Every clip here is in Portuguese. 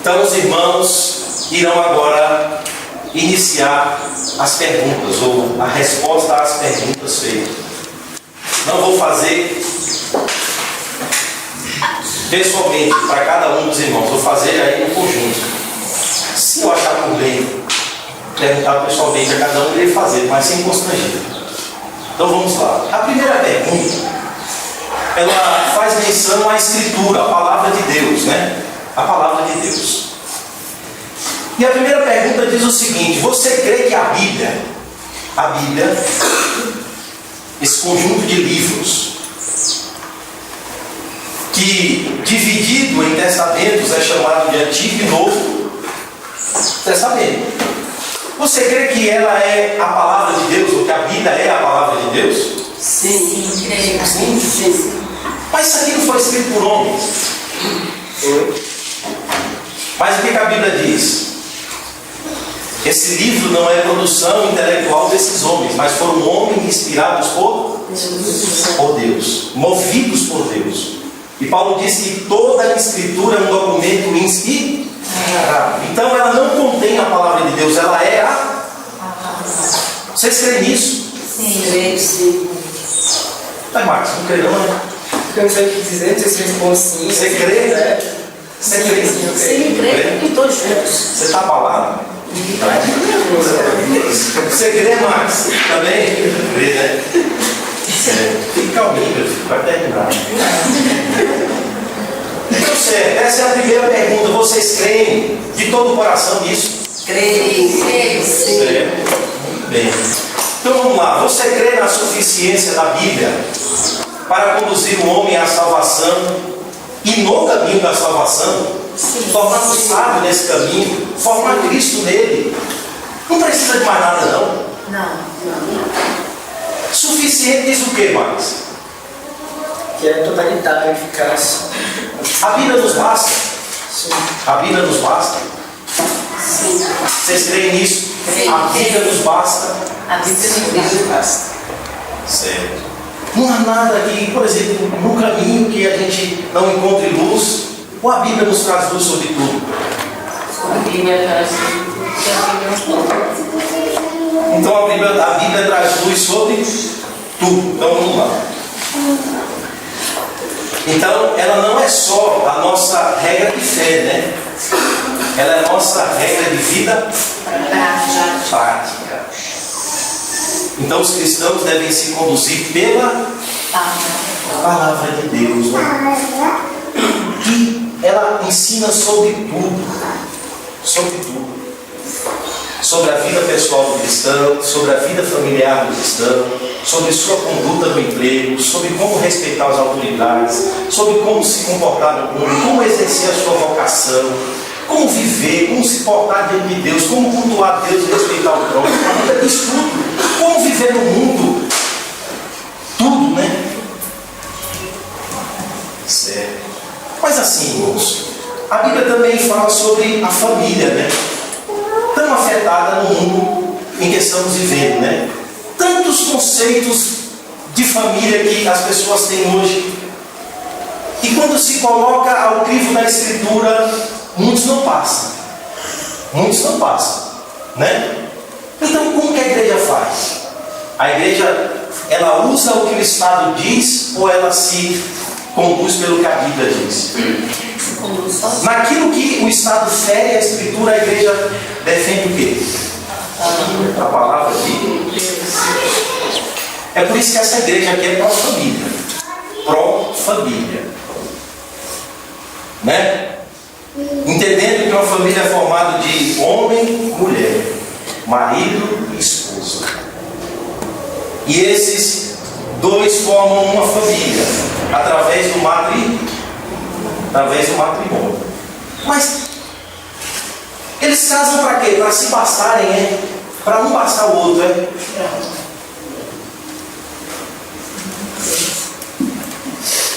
Então os irmãos irão agora iniciar as perguntas, ou a resposta às perguntas feitas. Não vou fazer pessoalmente para cada um dos irmãos, vou fazer aí no conjunto. Se eu achar por bem perguntar pessoalmente a cada um, eu irei fazer, mas sem constrangimento. Então vamos lá. A primeira pergunta, ela faz menção à Escritura, a palavra de Deus, né? A palavra de Deus. E a primeira pergunta diz o seguinte: você crê que a Bíblia, esse conjunto de livros, que dividido em testamentos é chamado de Antigo e Novo Testamento, você crê que ela é a palavra de Deus, ou que a Bíblia é a palavra de Deus? Sim, creio. Sim. Mas isso aqui não foi escrito por homens. Mas o que a Bíblia diz? Esse livro não é produção intelectual desses homens, mas foram homens inspirados por Deus, movidos por Deus. E Paulo diz que toda a Escritura é um documento inspirado. Então ela não contém a palavra de Deus, ela é a... Vocês creem nisso? Sim, creio, sim. Mas Marcos, não crê não, né? Eu não sei o que dizer, não sei se responde sim. Você crê? Você crê? Sim, creio em todos juntos. Você está abalado? Você crê, Marcos? Também? Crê, né? Fique calminho, meu filho, vai terminar. Então, certo, essa é a primeira pergunta. Vocês creem de todo o coração nisso? Creio, sim. Muito bem. Então vamos lá. Você crê na suficiência da Bíblia para conduzir o homem à salvação e no caminho da salvação? Tornar-no sábio nesse caminho, formar Cristo nele. Não precisa de mais nada, não. Não. Suficiente diz o que, Marcos? Que é totalitário, eficaz. A Bíblia nos basta. Sim. A Bíblia nos basta. Sim. Vocês creem nisso? Creio. A Bíblia nos basta. A Bíblia nos basta. Certo. Não há nada aqui, por exemplo, no caminho que a gente não encontre luz, ou a Bíblia nos traz luz sobre tudo? A Bíblia traz Então a Bíblia traz luz sobre tudo. Então vamos lá. Então ela não é só a nossa regra de fé, né? Ela é a nossa regra de vida prática. Então os cristãos devem se conduzir pela palavra de Deus, né? Que ela ensina sobre tudo. Sobre tudo. Sobre a vida pessoal do cristão, sobre a vida familiar do cristão, sobre sua conduta no emprego, sobre como respeitar as autoridades, sobre como se comportar no mundo, como exercer a sua vocação, como viver, como se portar diante de Deus, como cultuar Deus e respeitar o próximo. A Bíblia diz tudo. Como viver no mundo. Tudo, né? Certo. Mas assim, irmãos, a Bíblia também fala sobre a família, né? Tão afetada no mundo em que estamos vivendo, né? Tantos conceitos de família que as pessoas têm hoje. E quando se coloca ao crivo da Escritura, muitos não passam. Muitos não passam, né? Então, como que a igreja faz? A igreja, ela usa o que o Estado diz ou ela se conduz pelo que a Bíblia diz? Naquilo que o Estado fere a Escritura, a igreja defende o quê? A palavra de Deus. É por isso que essa igreja aqui é pró-família. Pró-família. Né? Entendendo que uma família é formada de homem e mulher, marido e esposa. E esses dois formam uma família através do matrimônio. Mas eles casam para quê? Para se bastarem, é? Para um bastar o outro, é?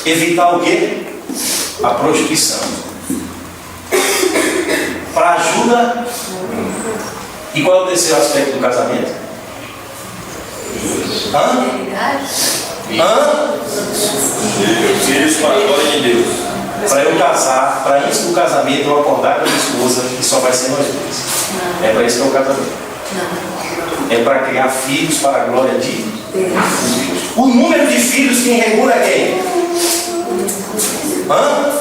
Evitar o quê? A prostituição. Para ajuda. E qual é o terceiro aspecto do casamento? Filhos para a glória de Deus. Para eu casar, para antes do casamento eu acordar com a minha esposa e só vai ser nós dois. É para isso que é o casamento. É para criar filhos para a glória de Deus. O número de filhos quem regula é quem? Hã?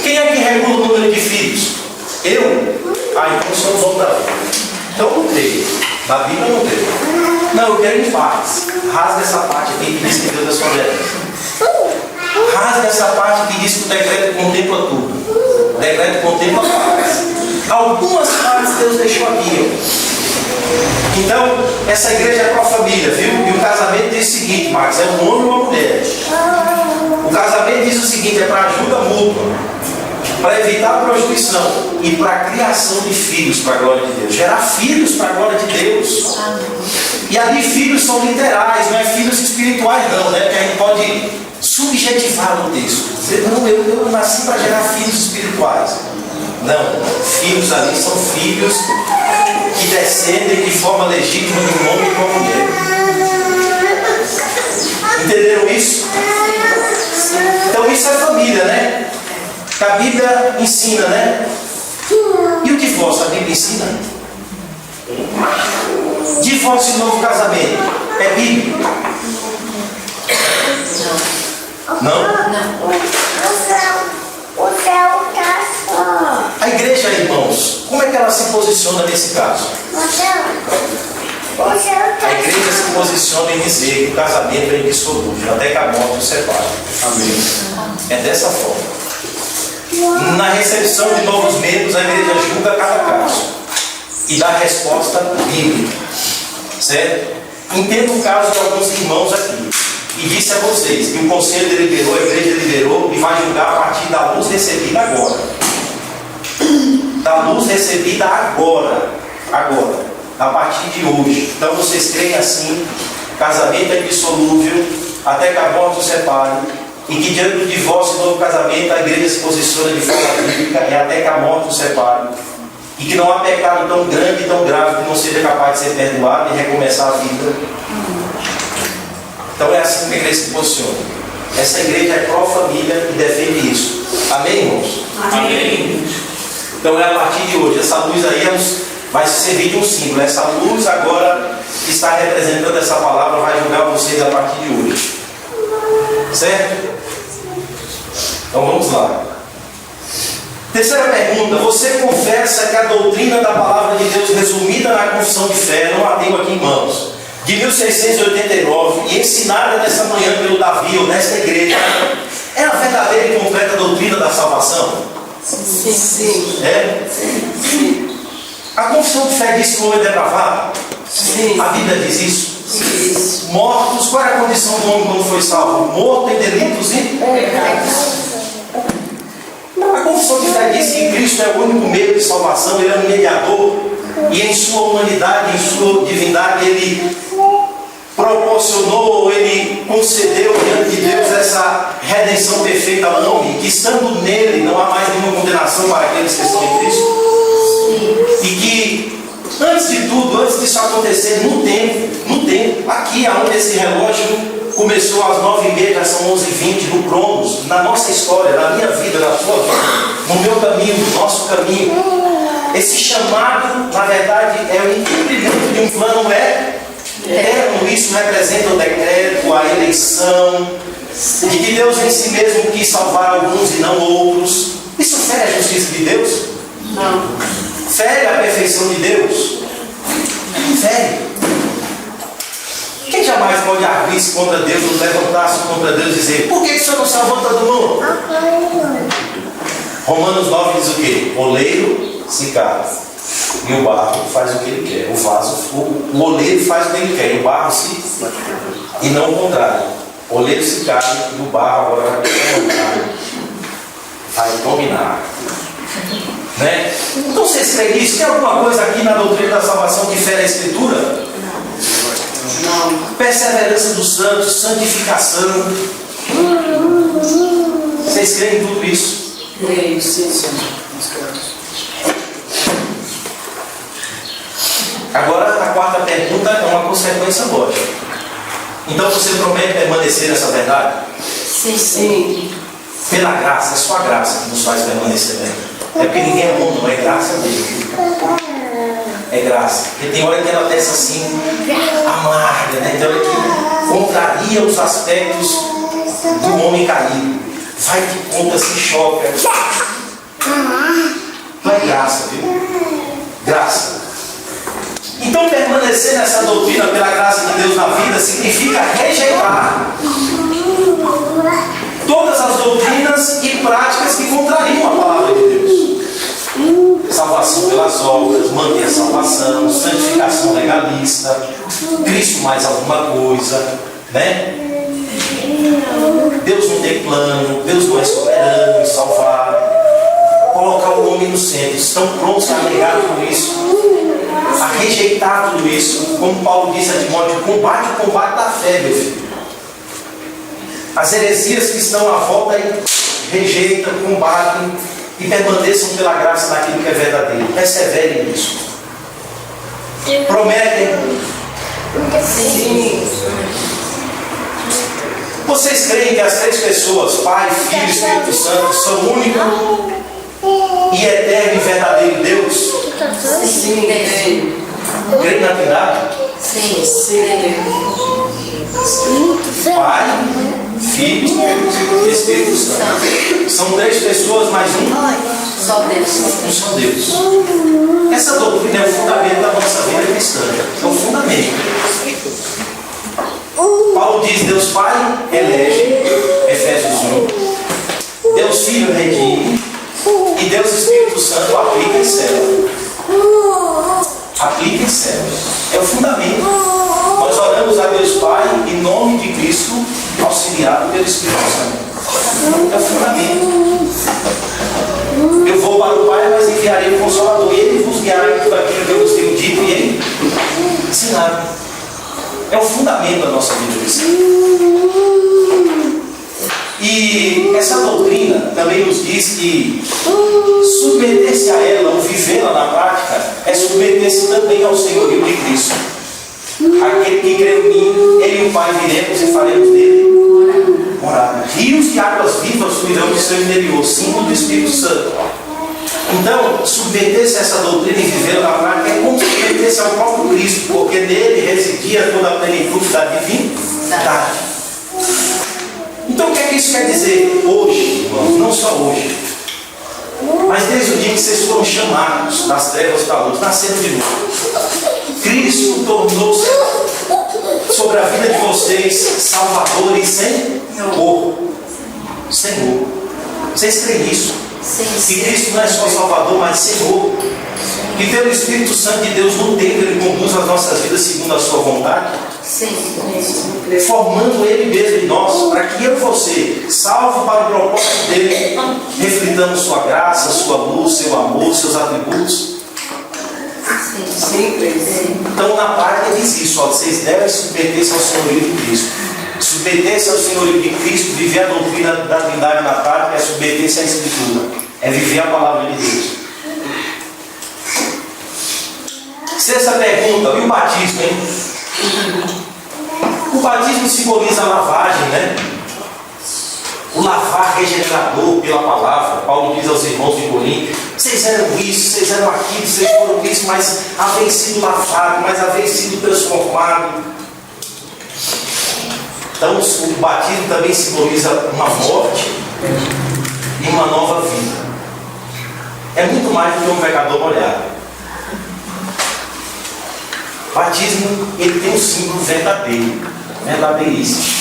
Quem é que regula o número de filhos? Eu? Então somos homens da lei. Então não tem. Na Bíblia não tem. Não, eu quero em paz. Rasga essa parte aqui que diz que Deus é soberano. Rasga essa parte que diz que o decreto contempla tudo. O decreto contempla a paz. Algumas partes Deus deixou aqui. Então, essa igreja é para a família, viu? E o casamento diz o seguinte, Marcos, é um homem e uma mulher. O casamento diz o seguinte, é para ajuda mútua, para evitar a prostituição e para a criação de filhos para a glória de Deus. Gerar filhos para a glória de Deus. E ali filhos são literais, não é filhos espirituais não, né? Que a gente pode subjetivar no texto. Dizer, não, eu nasci para gerar filhos espirituais. Não, filhos ali são filhos que descendem de forma legítima de um homem e de uma mulher. Entenderam isso? Então isso é família, né? Que a Bíblia ensina, né? E o divórcio, a Bíblia ensina? Divórcio e novo casamento é bíblico? Não? A igreja, irmãos, como é que ela se posiciona nesse caso? A igreja se posiciona em dizer que o casamento é indissolúvel, até que a morte o separe. Amém. É dessa forma. Na recepção de novos membros, a igreja julga cada caso e dá resposta bíblica. Certo? Entendo o caso de alguns irmãos aqui. E disse a vocês que o conselho deliberou, a igreja deliberou e vai julgar a partir da luz recebida agora. Da luz recebida agora. A partir de hoje. Então vocês creem assim, casamento é indissolúvel, até que a morte o separe, e que diante do divórcio e do novo casamento a igreja se posiciona de forma bíblica e até que a morte o separe, e que não há pecado tão grande e tão grave que não seja capaz de ser perdoado e recomeçar a vida. Então é assim que a igreja se posiciona. Essa igreja é pró-família e defende isso. Amém, irmãos? Amém. Então é a partir de hoje. Essa luz aí vai servir de um símbolo. Essa luz agora que está representando essa palavra vai julgar vocês a partir de hoje. Certo? Então vamos lá. Terceira pergunta. Você confessa que a doutrina da palavra de Deus resumida na confissão de fé, não a tenho aqui em mãos, de 1689 e ensinada nessa manhã pelo Davi ou nesta igreja, é a verdadeira e completa doutrina da salvação? Sim. É? Sim. A confissão de fé diz que o homem é depravado? Sim. A Bíblia diz isso? Sim. Mortos, qual é a condição do homem quando foi salvo? Morto em delitos e pecados. A confissão de fé diz que Cristo é o único meio de salvação, Ele é um mediador, e em sua humanidade, em sua divindade, Ele proporcionou, Ele concedeu diante de Deus essa redenção perfeita ao homem, que estando nele não há mais nenhuma condenação para aqueles que estão em Cristo. E que, antes de tudo, antes disso acontecer, no tempo, aqui aonde esse relógio começou às 9h30, já são 11h20, no Cronos, na nossa história, na minha vida, na sua vida, no meu caminho, no nosso caminho, esse chamado, na verdade, é o cumprimento de um plano eterno. Isso representa o decreto, a eleição, de que Deus em si mesmo quis salvar alguns e não outros. Isso fere a justiça de Deus? Não. Fere a perfeição de Deus? Fere. Quem jamais pode arguir-se contra Deus, ou levantar-se contra Deus e dizer: por que o Senhor não salvou todo mundo? Romanos 9 diz o quê? Oleiro se cala, e o barro faz o que ele quer. O oleiro faz o que ele quer, e o barro se... E não o contrário. O oleiro se cala e o barro agora vai dominar. Né? Então vocês creem nisso? Tem alguma coisa aqui na doutrina da salvação que fere a Escritura? Não. Perseverança dos santos, santificação. Vocês creem em tudo isso? Creio, sim. Agora a quarta pergunta é uma consequência lógica. Então você promete permanecer nessa verdade? Sim. Pela graça, é só a graça que nos faz permanecer bem. É porque ninguém é bom, não, é graça dele. É graça. Porque tem hora que ela desce assim, amarga, né? Tem hora que contraria os aspectos do homem caído. Vai que conta, se choca. Não é graça, viu? Graça. Então permanecer nessa doutrina pela graça de Deus na vida significa rejeitar todas as doutrinas e práticas que contrariam a palavra de Deus. Salvação pelas obras, manter a salvação, santificação legalista, Cristo mais alguma coisa, né? Deus não tem plano, Deus não é soberano em salvar, colocar o homem no centro. Estão prontos a negar tudo isso, a rejeitar tudo isso, como Paulo disse a Timóteo: combate o combate da fé, meu filho. As heresias que estão à volta aí, rejeitam, combatem e permaneçam pela graça naquilo que é verdadeiro. Perseverem nisso. Prometem. Sim. Vocês creem que as três pessoas, Pai, Filho e Espírito Santo, são o único e eterno e verdadeiro Deus? Sim. Creem na Trindade? Sim. Sim. Pai, Filho e Espírito Santo. São três pessoas, mais um. Só Deus. Um só Deus. Essa doutrina é o fundamento da nossa vida cristã. É o fundamento. Paulo diz: Deus Pai elege, Efésios 1. Deus Filho redime. E Deus Espírito Santo aplica e sela. Aplica e sela. É o fundamento. Nós oramos a Deus Pai em nome de Cristo, auxiliado pelo Espírito Santo. É o fundamento. Eu vou para o Pai, mas enviarei o Consolador, e Ele vos guiará em tudo aquilo que eu vos tenho dito, e Ele ensinará. É o fundamento da nossa vida cristã. E essa doutrina também nos diz que submeter-se a ela, ou vivê-la na prática, é submeter-se também ao senhorio de Cristo. Aquele que crê em mim, Ele e o Pai viremos e faremos dele morada. Rios de águas vivas fluirão do seu interior, símbolo do Espírito Santo. Então, submeter-se a essa doutrina e viver na prática é como submeter-se ao próprio Cristo, porque nele residia toda a plenitude da divindade. Então, o que é que isso quer dizer hoje, irmãos? Não só hoje, mas desde o dia que vocês foram chamados das trevas para a luz, nasceram de novo. Cristo tornou-se sobre a vida de vocês Salvador e Senhor. Senhor. Vocês creem nisso? Que Cristo não é só Salvador, mas Senhor. E pelo Espírito Santo de Deus no tempo Ele conduz as nossas vidas segundo a sua vontade. Sim. Formando Ele mesmo em nós, para que eu e você, salvo para o propósito dele, reflitamos sua graça, sua luz, seu amor, seus atributos. Então, na prática, diz isso: ó, vocês devem submeter-se ao senhorio de Cristo. Submeter-se ao senhorio de Cristo, viver a doutrina da Trindade na prática, é submeter-se à Escritura, é viver a palavra de Deus. Sexta pergunta: e o batismo, hein? O batismo simboliza a lavagem, né? O lavar regenerador pela palavra. Paulo diz aos irmãos de Corinto: vocês eram isso, vocês eram aquilo, vocês foram isso, mas havem sido lavado, mas havem sido transformado. Então o batismo também simboliza uma morte e uma nova vida. É muito mais do que um pecador molhado. O batismo, ele tem um símbolo verdadeiro, verdadeiríssimo.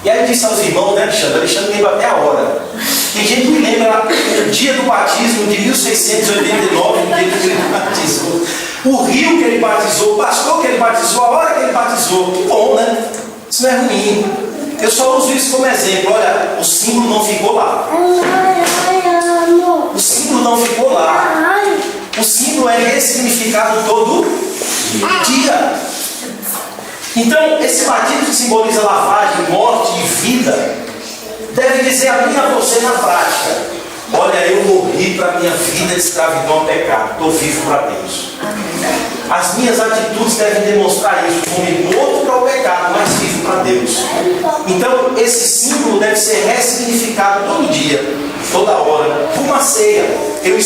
E aí eu disse aos irmãos, né, Alexandre lembra até a hora. Tem gente que lembra o dia do batismo de 1689, o dia que ele batizou. O rio que ele batizou, o pastor que ele batizou, a hora que ele batizou. Que bom, né? Isso não é ruim. Eu só uso isso como exemplo. Olha, o símbolo não ficou lá. O símbolo não ficou lá. O símbolo é ressignificado todo dia. Então, esse batismo que simboliza lavagem, morte e vida, deve dizer a mim e a você na prática: olha, eu morri para a minha vida de escravidão ao pecado, estou vivo para Deus. As minhas atitudes devem demonstrar isso: fui morto para o pecado, mas vivo vive para Deus. Então, esse símbolo deve ser ressignificado todo dia, toda hora. Uma ceia, eu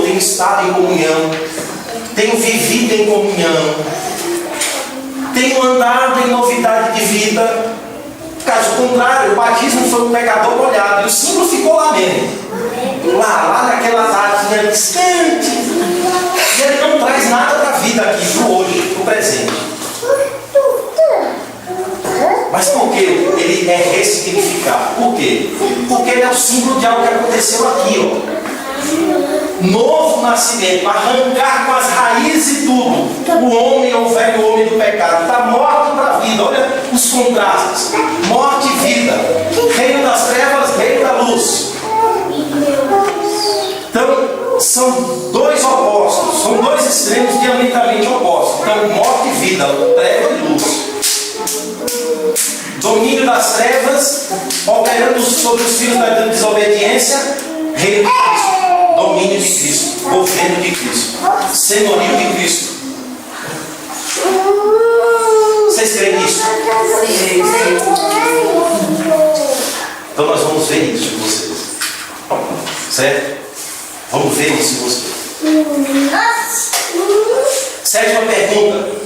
tenho estado em comunhão, tenho vivido em comunhão, tenho andado em novidade de vida. Caso contrário, o batismo foi um pecador molhado e o símbolo ficou lá mesmo, lá naquela datinha distante, e ele não traz nada para a vida aqui, para o hoje, para o presente. Mas por que ele é ressignificado? Por quê? Porque ele é o símbolo de algo que aconteceu aqui, ó. Novo nascimento, arrancar com as raízes e tudo o homem ou o velho homem do pecado, da morte para a vida. Olha os contrastes: morte e vida, reino das trevas, reino da luz. Então são dois opostos, são dois extremos diametralmente opostos. Então, morte e vida, treva e luz. Domínio das trevas operando sobre os filhos da desobediência, reino de Cristo. Domínio de Cristo, governo de Cristo, senhorio de Cristo. Vocês creem nisso? Sim. Então nós vamos ver isso em vocês. Certo? Vamos ver isso em vocês. Sétima pergunta.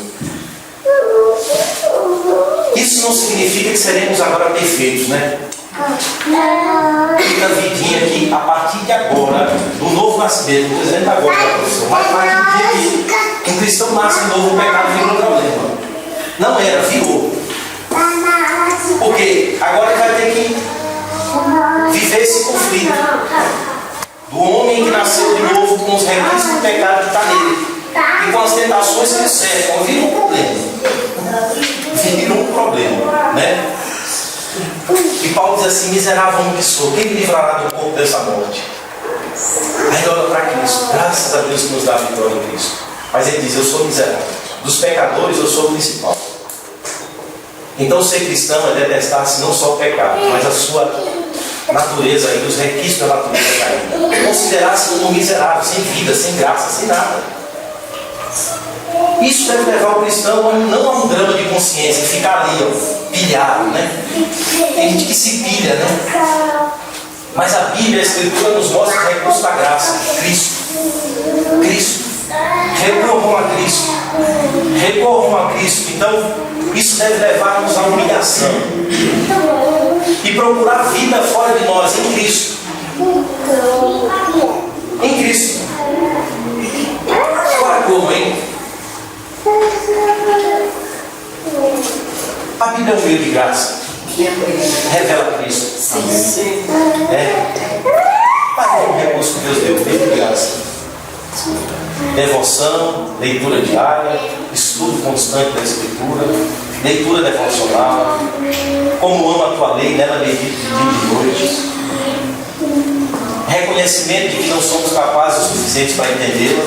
Isso não significa que seremos agora perfeitos, né? Fica a vidinha aqui, a partir de agora, do novo nascimento, não dizendo agora, professor, mas a partir do dia que um cristão nasce de novo, o pecado virou problema. Não era, virou. Porque agora ele vai ter que viver esse conflito do homem que nasceu de novo com os requisitos do pecado que está nele e com as tentações que cercam. Vira um problema. Vira um problema, né? E Paulo diz assim: miserável homem que sou, quem me livrará do corpo dessa morte? Aí ele olha para Cristo, graças a Deus que nos dá a vitória em Cristo. Mas ele diz: eu sou miserável, dos pecadores eu sou o principal. Então ser cristão é detestar-se não só o pecado, mas a sua natureza e os requisitos da natureza caída. Considerar-se como miserável, sem vida, sem graça, sem nada. Isso deve levar o cristão não a um drama de consciência, ficar ali, ó, pilhado, né? Tem gente que se pilha, né? Mas a Bíblia, a Escritura nos mostra o recurso da graça: Cristo. Cristo. Recorram a Cristo. Recorram a Cristo. Então, isso deve levar-nos à humilhação e procurar vida fora de nós, em Cristo. Em Cristo. Agora como, hein? A Bíblia é um meio de graça. Revela Cristo. Sim. Mas é um recurso que Deus deu, meio de graça. Devoção, leitura diária, estudo constante da Escritura, leitura devocional. Como amo a tua lei, nela medito de dia e de noite. Reconhecimento de que não somos capazes o suficiente para entendê-la,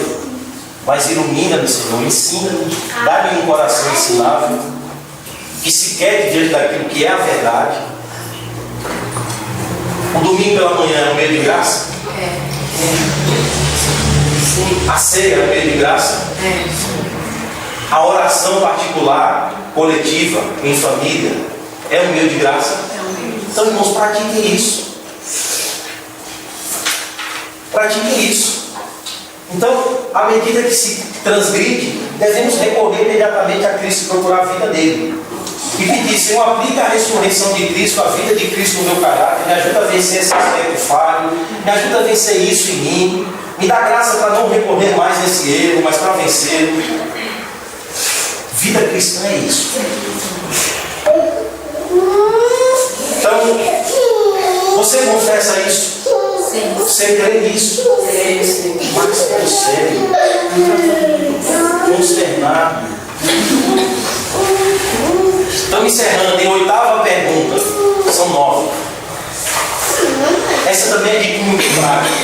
mas ilumina-me, Senhor, ensina-me, dá-me um coração ensinável, que se quer diante daquilo que é a verdade. O domingo pela manhã é um meio de graça? A ceia é um meio de graça? A oração particular, coletiva, em família, é um meio de graça? Então, irmãos, pratiquem isso. Pratiquem isso. Então, à medida que se transgride, devemos recorrer imediatamente a Cristo e procurar a vida dele. E pedir: Senhor, aplica a ressurreição de Cristo, a vida de Cristo no meu caráter, me ajuda a vencer esse aspecto falho, me ajuda a vencer isso em mim, me dá graça para não recorrer mais nesse erro, mas para vencê-lo. Vida cristã é isso. Então, você confessa isso? Sim. Você crê nisso? Sim. Mas é sério. Consternado. Estamos encerrando em oitava pergunta. São 9. Essa também é de cunho bem prático.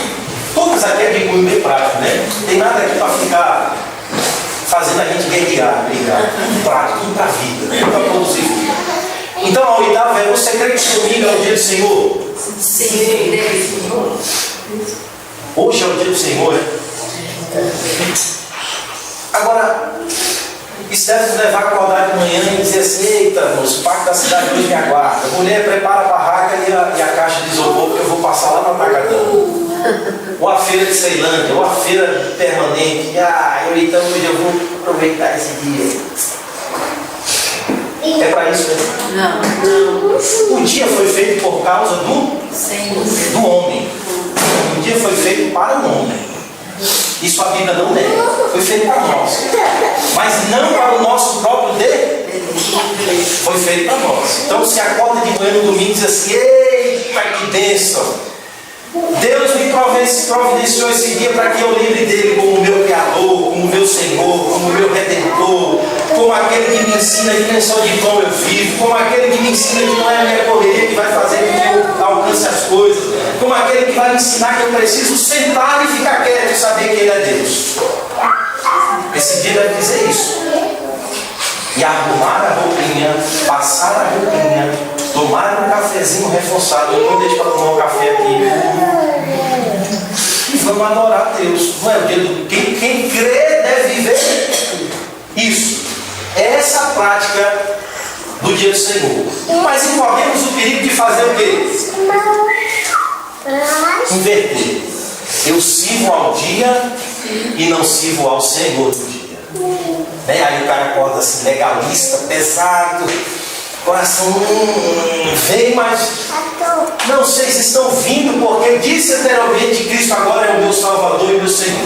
Todas aqui é de cunho bem prático, né? Não tem nada aqui para ficar fazendo a gente guerrear, brigar. Tudo prático, tudo para a vida, tudo para produzir vida. Então a oitava é: você crê que domingo é o dia do Senhor? Sim. Hoje é o dia do Senhor, né? Agora, Isso deve nos levar a acordar de manhã e dizer assim: eita, moço, o parque da cidade hoje me aguarda. Mulher, prepara a barraca e a caixa de isopor, porque eu vou passar lá no Atacadão. Ou a feira de Ceilândia, ou a feira permanente. Então hoje eu vou aproveitar esse dia. É para isso mesmo? Não. O dia foi feito por causa do homem. O dia foi feito para o homem. Isso a Bíblia não nega. Foi feito para nós. Mas não para o nosso próprio deleite. Foi feito para nós. Então se acorda de manhã no domingo e diz assim: eita, que bênção! Deus me providenciou esse dia para que eu lembre dele como meu Criador, como meu Senhor, como meu Redentor, como aquele que me ensina que nem só de pão eu vivo, como aquele que me ensina que não é a minha correria que vai fazer com que eu alcance as coisas, como aquele que vai me ensinar que eu preciso sentar e ficar quieto e saber que ele é Deus. Esse dia deve dizer isso. E arrumar a roupinha, passar a roupinha, tomar um cafezinho reforçado. Eu não deixo para tomar um café aqui. E vamos adorar a Deus. Não é o dia do... Quem crê deve viver isso. É essa a prática do dia do Senhor. Mas incorremos o perigo de fazer o quê? Inverter. Eu sirvo ao dia e não sirvo ao Senhor do dia. Aí o cara acorda assim, legalista, pesado, coração vem, mas não sei se estão vindo, porque disse anteriormente que Cristo agora é o meu Salvador e meu Senhor.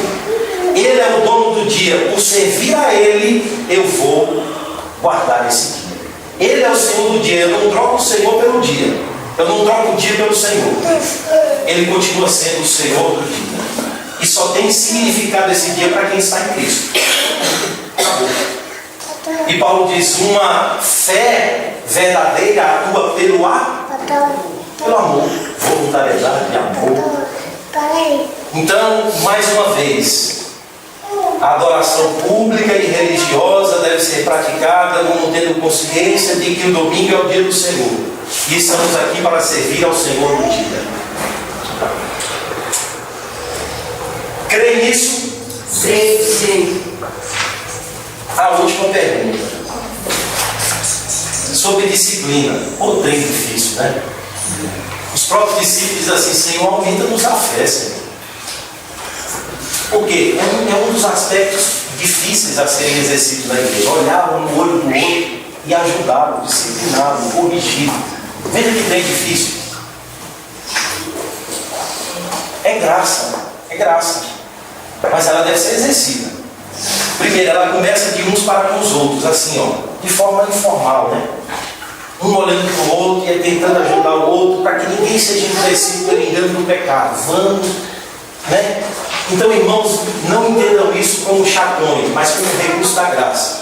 Ele é o dono do dia. Por servir a Ele, eu vou guardar esse dia. Ele é o Senhor do dia. Eu não troco o Senhor pelo dia. Eu não troco o dia pelo Senhor. Ele continua sendo o Senhor do dia. E só tem significado esse dia para quem está em Cristo. E Paulo diz: uma fé verdadeira atua pelo amor, voluntariedade, amor. Então, mais uma vez, a adoração pública e religiosa deve ser praticada como tendo consciência de que o domingo é o dia do Senhor. E estamos aqui para servir ao Senhor no dia. Creem nisso? Sim. A última pergunta. Sobre disciplina. Ou trem difícil, né? Os próprios discípulos dizem assim: Senhor, aumenta-nos a fé, Senhor. Por quê? É um dos aspectos difíceis a serem exercidos na igreja. Olhar um no olho do outro e ajudá-lo, discipliná-lo, corrigir. Veja que trem difícil. É graça. Mas ela deve ser exercida. Primeiro, ela começa de uns para com os outros, assim, de forma informal, né? Um olhando para o outro e tentando ajudar o outro, para que ninguém seja endurecido pelo engano do pecado. Vamos, né? Então, irmãos, não entendam isso como chatões, mas como recurso da graça.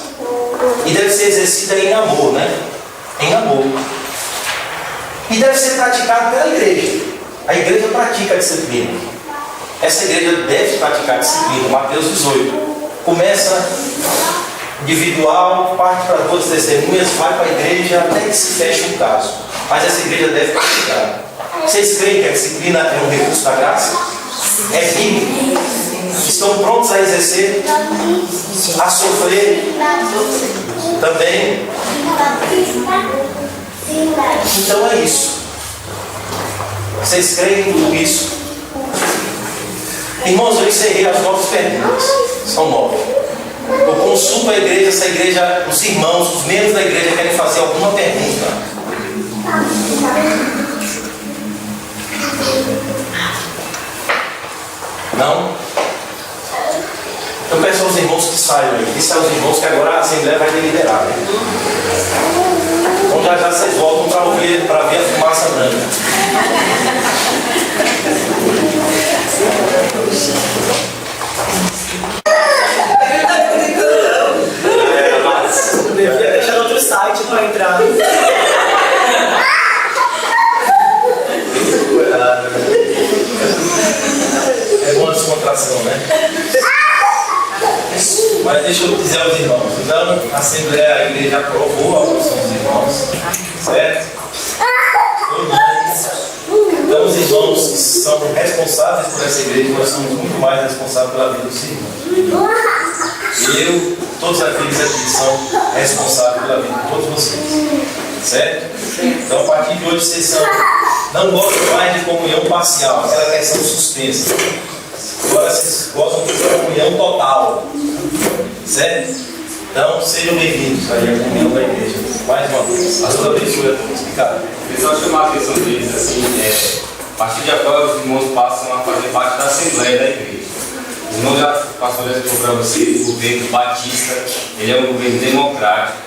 E deve ser exercida em amor, né? Em amor. E deve ser praticado pela igreja. A igreja pratica a disciplina. Essa igreja deve praticar a disciplina. Mateus 18. Começa individual, parte para 2 testemunhas, vai para a igreja até que se feche um caso. Mas essa igreja deve praticar. Vocês creem que a disciplina é um recurso da graça? É bíblico? Estão prontos a exercer? A sofrer? Também? Então é isso. Vocês creem em tudo isso? Irmãos, eu encerrei as 9 perguntas. São 9. Eu consulto a igreja, se a igreja, os irmãos, os membros da igreja querem fazer alguma pergunta. Não? Eu peço aos irmãos que saiam aí. Disse aos irmãos que agora a Assembleia vai deliberar. Né? Então já vocês voltam para ver a fumaça branca. Devia deixar outro site para entrar. É uma descontração, né? Mas deixa eu dizer aos irmãos. Então, a Assembleia, a igreja aprovou a posição dos irmãos. Certo? Então, os irmãos que são responsáveis por essa igreja, nós somos muito mais responsáveis pela vida dos irmãos. eu, todos aqueles aqui que são responsáveis pela vida de todos vocês. Certo? Então, a partir de hoje, vocês não gostam mais de comunhão parcial, aquela questão suspensa. Agora vocês gostam de comunhão total. Certo? Então, sejam bem-vindos aí à comunhão da igreja. Mais uma vez. A sua abençoe a todos. Obrigado. Eu só chamar a atenção deles, assim, a partir de agora os irmãos passam a fazer parte da Assembleia da Igreja. Os irmãos já passou a expor para vocês, o governo batista, ele é um governo democrático.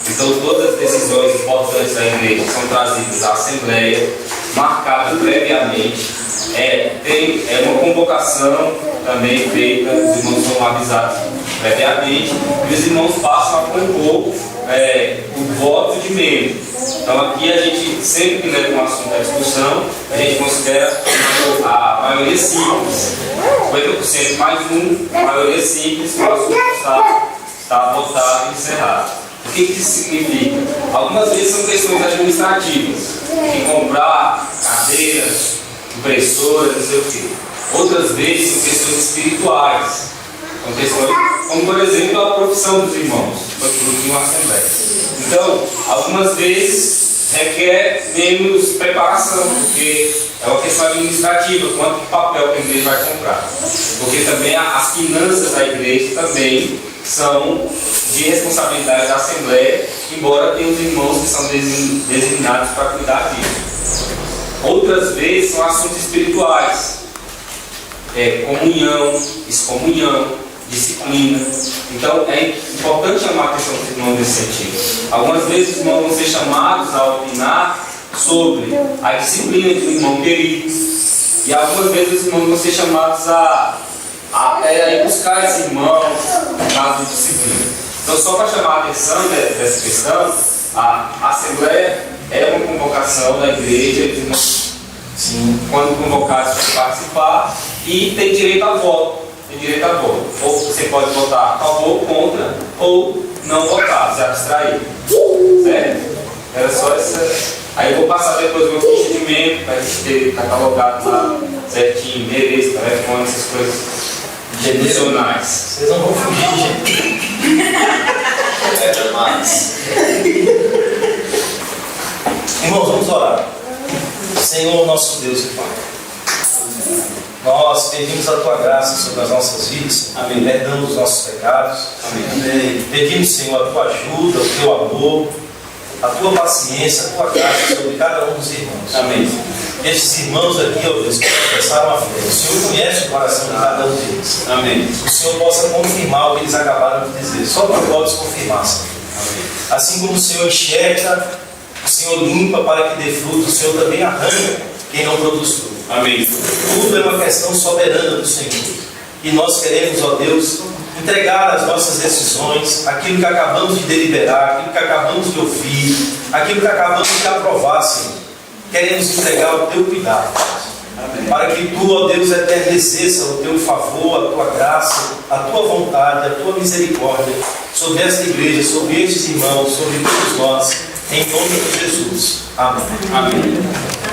Então todas as decisões importantes da igreja são trazidas à Assembleia, marcada previamente. É uma convocação também feita, os irmãos são avisados previamente, e os irmãos passam a compor o voto de membro. Então aqui a gente sempre que leva um assunto à discussão, a gente considera a maioria simples, 50% mais um, maioria simples, o assunto está votado e encerrado. O que isso significa? Algumas vezes são questões administrativas, de comprar cadeiras, impressoras, não sei o quê. Outras vezes são questões espirituais, são questões como, por exemplo, a profissão dos irmãos, de uma assembleia. Então, algumas vezes requer menos preparação, porque é uma questão administrativa, quanto papel que a igreja vai comprar. Porque também as finanças da igreja também são de responsabilidade da Assembleia, embora tenha os irmãos que são designados para cuidar disso. Outras vezes são assuntos espirituais, comunhão, excomunhão, disciplina. Então é importante chamar a atenção dos irmãos nesse sentido. Algumas vezes os irmãos vão ser chamados a opinar sobre a disciplina de um irmão querido, e algumas vezes os irmãos vão ser chamados a ir buscar esse irmão no caso de disciplina. Então, só para chamar a atenção dessa questão, a Assembleia é uma convocação da igreja, os irmãos, quando convocados para participar, e tem direito a voto. Ou você pode votar a favor, contra, ou não votar, se abstrair. Certo? Era só essa. Aí eu vou passar depois uma ficha de membro para a gente ter catalogado lá certinho, endereço, telefone, essas coisas institucionais. Vocês não vão fugir, gente. Mas... Irmãos, vamos orar. Senhor, nosso Deus e Pai, nós pedimos a Tua graça sobre as nossas vidas. Amém. Perdão dos nossos pecados. Amém. Pedimos, Senhor, a Tua ajuda, o Teu amor, a Tua paciência, a Tua graça sobre cada um dos irmãos. Amém. Estes irmãos aqui, ó Deus, que professaram a fé, o Senhor conhece o coração de cada um deles. Amém. O Senhor possa confirmar o que eles acabaram de dizer. Só para podes confirmar, Senhor. Amém. Assim como o Senhor enxerga, o Senhor limpa para que dê fruto, o Senhor também arranca quem não produz fruto. Amém. Tudo é uma questão soberana do Senhor. E nós queremos, ó Deus, entregar as nossas decisões, aquilo que acabamos de deliberar, aquilo que acabamos de ouvir, aquilo que acabamos de aprovar, Senhor. Queremos entregar ao Teu cuidado. Amém. Para que Tu, ó Deus, eterneces o Teu favor, a Tua graça, a Tua vontade, a Tua misericórdia sobre esta igreja, sobre estes irmãos, sobre todos nós, em nome de Jesus. Amém. Amém.